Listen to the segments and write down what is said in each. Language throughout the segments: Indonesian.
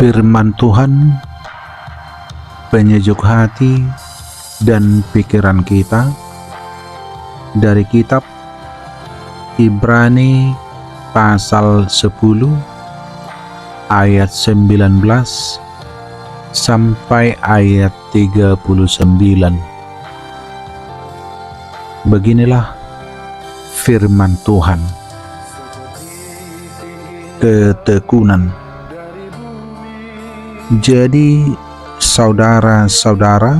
Firman Tuhan penyejuk hati dan pikiran kita dari kitab Ibrani pasal 10 ayat 19 sampai ayat 39. Beginilah firman Tuhan. Ketekunan. Jadi saudara-saudara,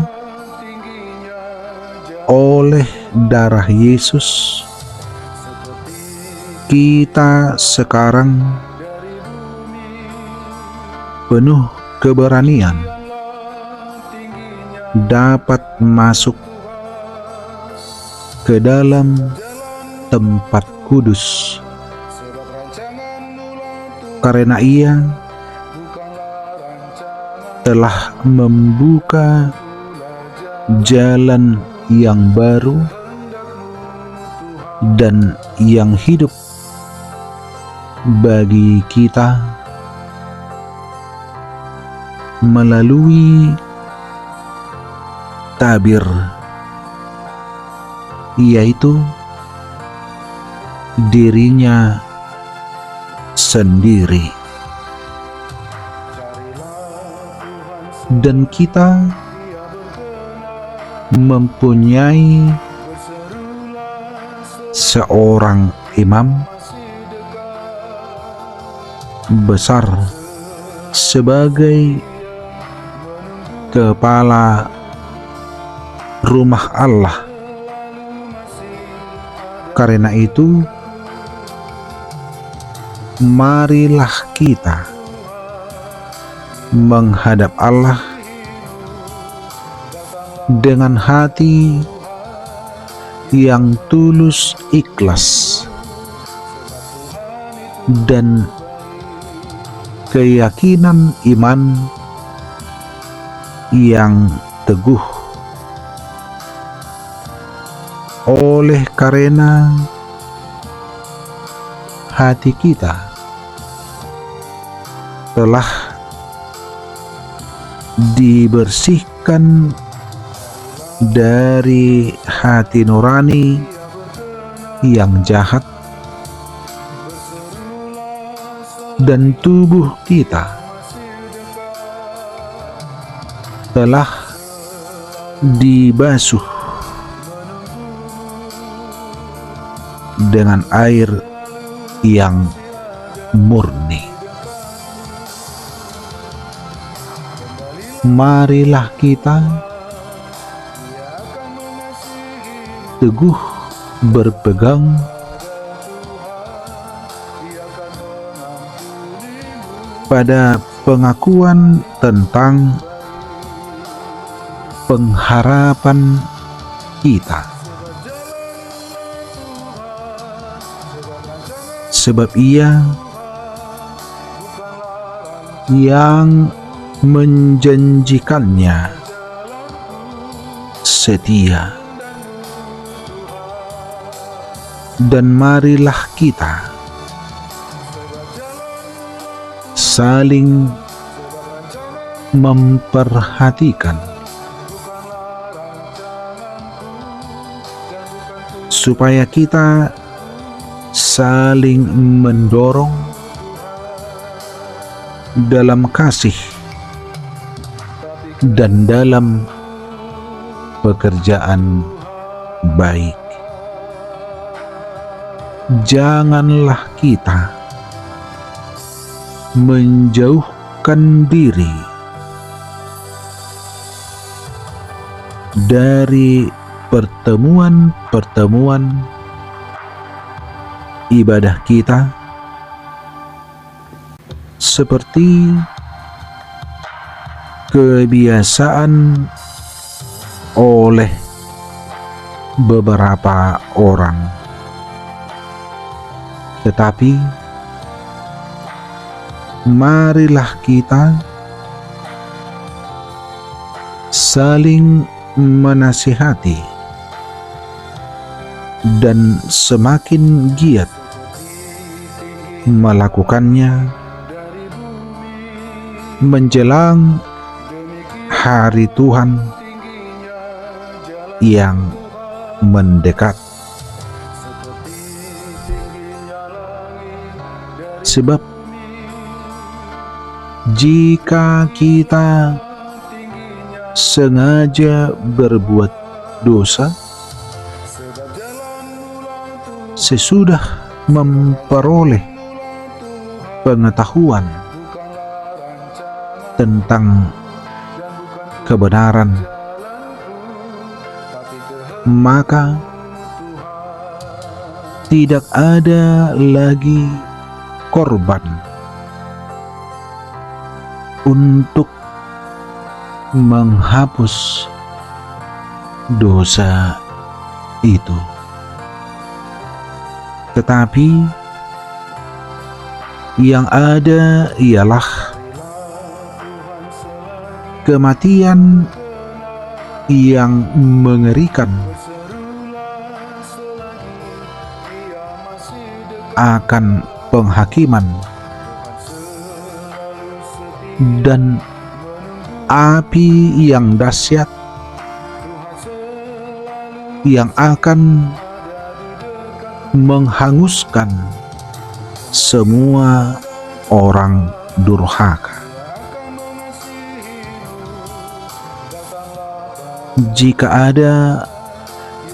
oleh darah Yesus kita sekarang penuh keberanian dapat masuk ke dalam tempat kudus, karena Ia telah membuka jalan yang baru dan yang hidup bagi kita melalui tabir, yaitu dirinya sendiri. Dan kita mempunyai seorang imam besar sebagai kepala rumah Allah. Karena itu, marilah kita menghadap Allah dengan hati yang tulus ikhlas dan keyakinan iman yang teguh. Oleh karena hati kita telah dibersihkan dari hati nurani yang jahat, dan tubuh kita telah dibasuh dengan air yang murni. Marilah kita teguh berpegang pada pengakuan tentang pengharapan kita, sebab Ia yang menjanjikannya setia. Dan marilah kita saling memperhatikan supaya kita saling mendorong dalam kasih dan dalam pekerjaan baik. Janganlah kita menjauhkan diri dari pertemuan-pertemuan ibadah kita seperti kebiasaan oleh beberapa orang, tetapi marilah kita saling menasihati dan semakin giat melakukannya menjelang hari Tuhan yang mendekat. Sebab jika kita sengaja berbuat dosa sesudah memperoleh pengetahuan tentang kebenaran, maka tidak ada lagi korban untuk menghapus dosa itu, tetapi yang ada ialah kematian yang mengerikan akan penghakiman dan api yang dahsyat yang akan menghanguskan semua orang durhaka. Jika ada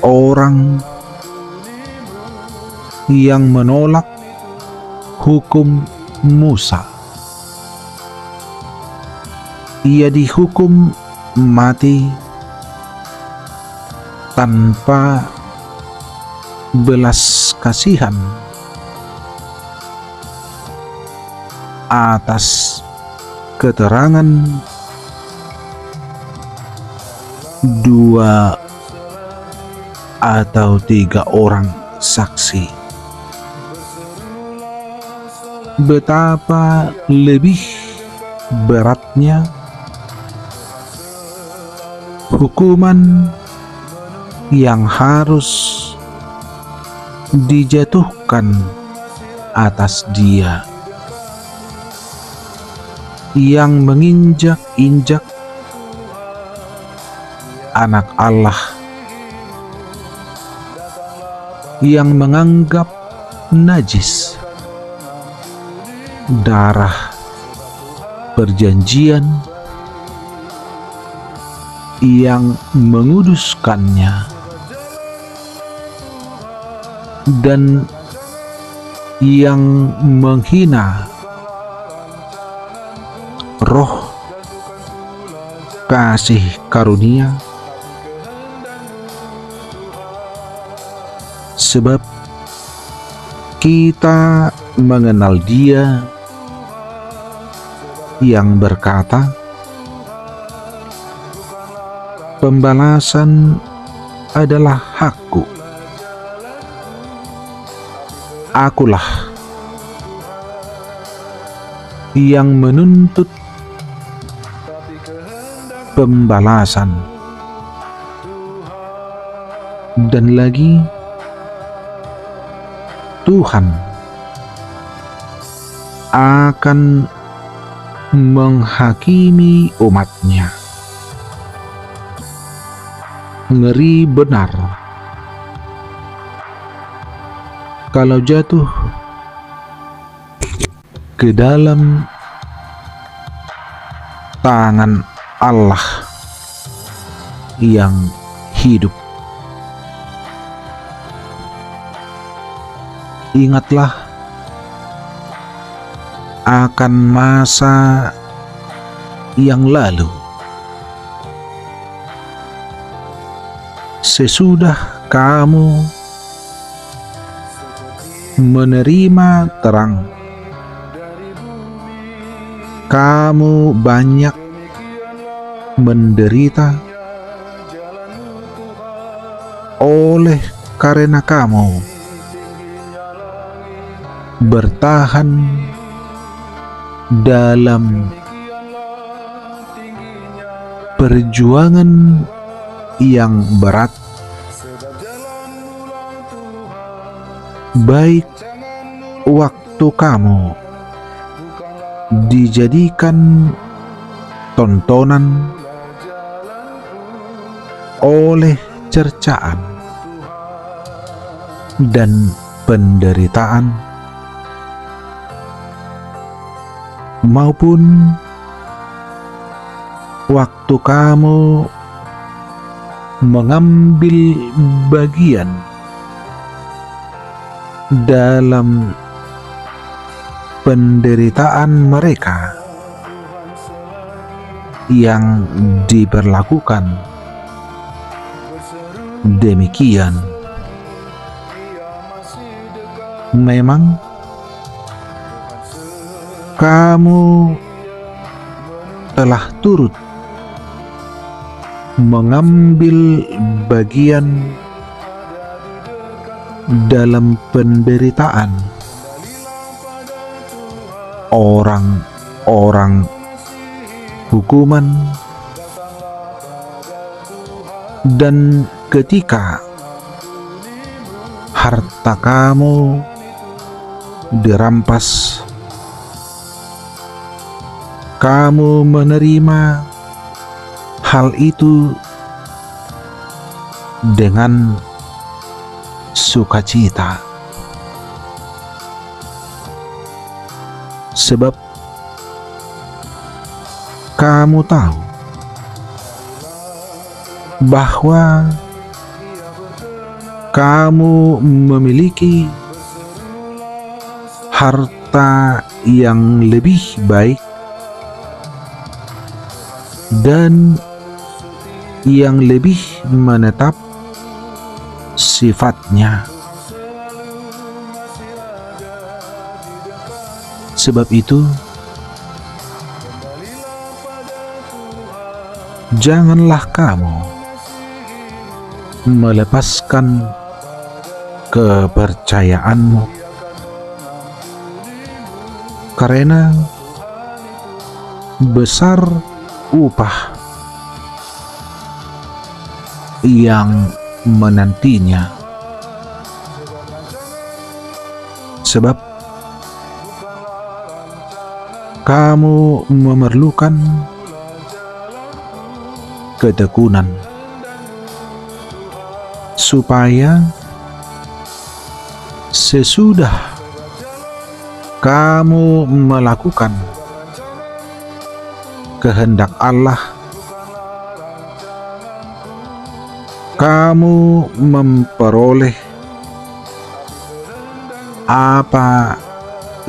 orang yang menolak hukum Musa, ia dihukum mati tanpa belas kasihan atas keterangan dua atau tiga orang saksi. Betapa lebih beratnya hukuman yang harus dijatuhkan atas dia yang menginjak-injak anak Allah, yang menganggap najis darah perjanjian, yang menguduskannya dan yang menghina roh kasih karunia, sebab kita mengenal Dia yang berkata, "Pembalasan adalah hakku, akulah yang menuntut pembalasan." Dan lagi, Tuhan akan menghakimi umatnya. Ngeri benar kalau jatuh ke dalam tangan Allah yang hidup. Ingatlah akan masa yang lalu, sesudah kamu menerima terang, kamu banyak menderita oleh karena kamu bertahan dalam perjuangan yang berat, baik waktu kamu dijadikan tontonan, oleh cercaan dan penderitaan, maupun waktu kamu mengambil bagian dalam penderitaan mereka yang diperlakukan demikian. Memang kamu telah turut mengambil bagian dalam penderitaan orang-orang hukuman, dan ketika harta kamu dirampas, kamu menerima hal itu dengan sukacita, sebab kamu tahu bahwa kamu memiliki harta yang lebih baik dan yang lebih menetap sifatnya. Sebab itu, janganlah kamu melepaskan kepercayaanmu, karena besar upah yang menantinya. Sebab kamu memerlukan ketekunan supaya sesudah kamu melakukan kehendak Allah, kamu memperoleh apa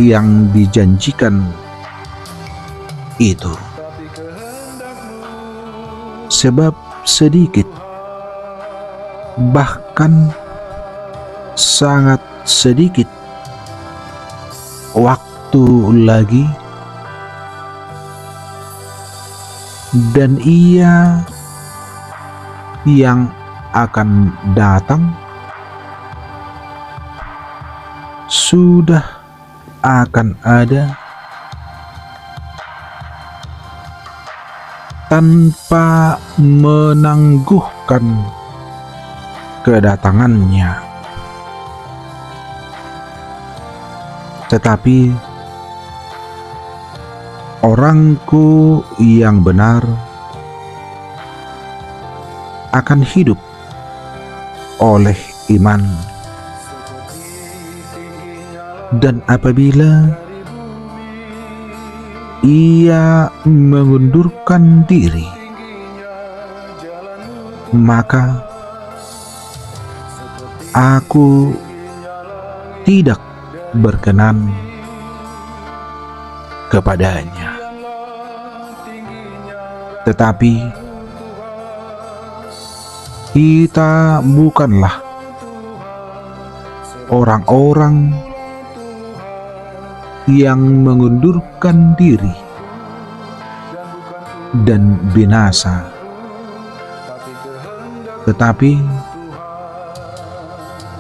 yang dijanjikan itu. Sebab sedikit, bahkan sangat sedikit waktu lagi, dan Ia yang akan datang sudah akan ada tanpa menangguhkan kedatangannya. Tetapi orangku yang benar akan hidup oleh iman, dan apabila ia mengundurkan diri, maka aku tidak berkenan kepadanya. Tetapi kita bukanlah orang-orang yang mengundurkan diri dan binasa, tetapi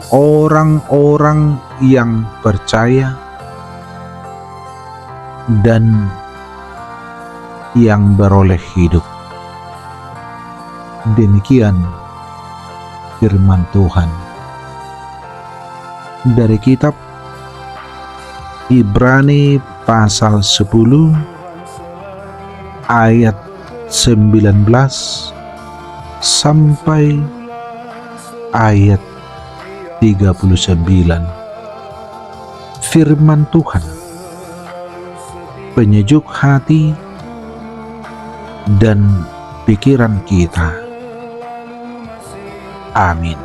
orang-orang yang percaya dan yang beroleh hidup. Demikian firman Tuhan dari kitab Ibrani pasal 10 ayat 19 sampai ayat 39. Firman Tuhan penyejuk hati dan pikiran kita. Amin.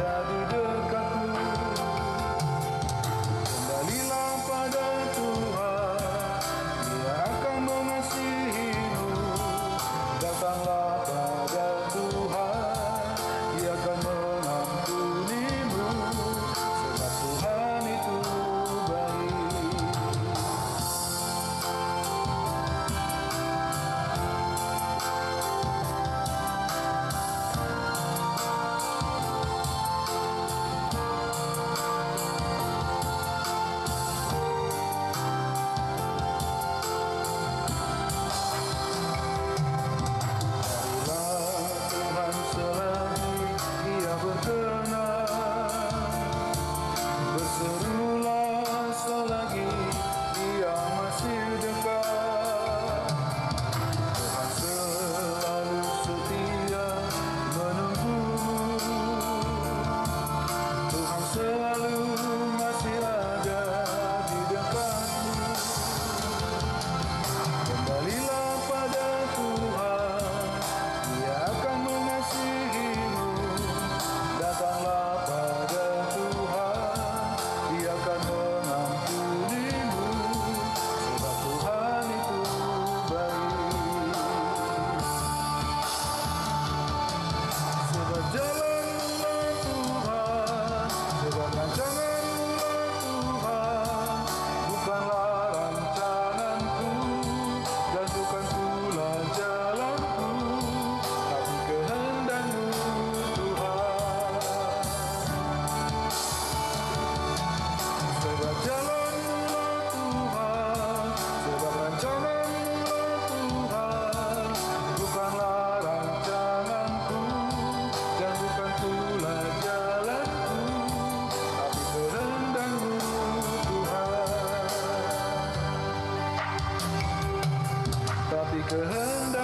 Tapi kehendak